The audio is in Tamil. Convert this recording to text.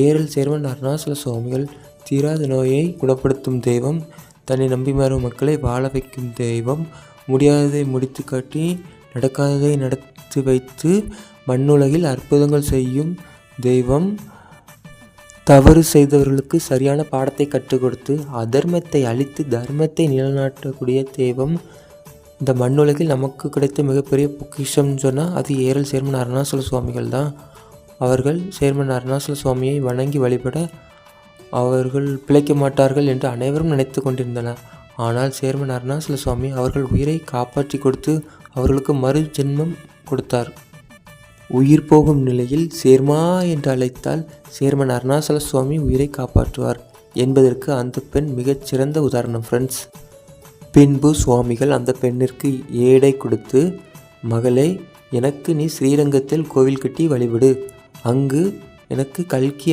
ஏரல் சேர்மன் அருணாசல சுவாமிகள் தீராத நோயை குணப்படுத்தும் தெய்வம், தன்னை நம்பி வரும் மக்களை வாழ வைக்கும் தெய்வம், முடியாததை முடித்து காட்டி நடக்காததை நடத்தி வைத்து மண்ணுலகில் அற்புதங்கள் செய்யும் தெய்வம், தவறு செய்தவர்களுக்கு சரியான பாடத்தை கற்றுக் கொடுத்து அதர்மத்தை அழித்து தர்மத்தை நிலைநாட்டக்கூடிய தெய்வம். இந்த மண்ணுலகில் நமக்கு கிடைத்த மிகப்பெரிய பொக்கிஷம்னு சொன்னால் அது ஏரல் சேர்மன் அருணாசல சுவாமிகள் தான். அவர்கள் சேர்மன் அருணாசல சுவாமியை வணங்கி வழிபட அவர்கள் பிழைக்க மாட்டார்கள் என்று அனைவரும் நினைத்து கொண்டிருந்தனர். ஆனால் சேர்மன் அருணாசல சுவாமி அவர்கள் உயிரை காப்பாற்றி கொடுத்து அவர்களுக்கு மறு ஜென்மம் கொடுத்தார். உயிர் போகும் நிலையில் சேர்மா என்று அழைத்தால் சேர்மன் அருணாசல சுவாமி உயிரை காப்பாற்றுவார் என்பதற்கு அந்த பெண் மிகச்சிறந்த உதாரணம் ஃப்ரெண்ட்ஸ். பின்பு சுவாமிகள் அந்த பெண்ணிற்கு ஏடை கொடுத்து, மகளே, எனக்கு நீ ஸ்ரீரங்கத்தில் கோவில் கட்டி வழிபடு, அங்கு எனக்கு கல்கி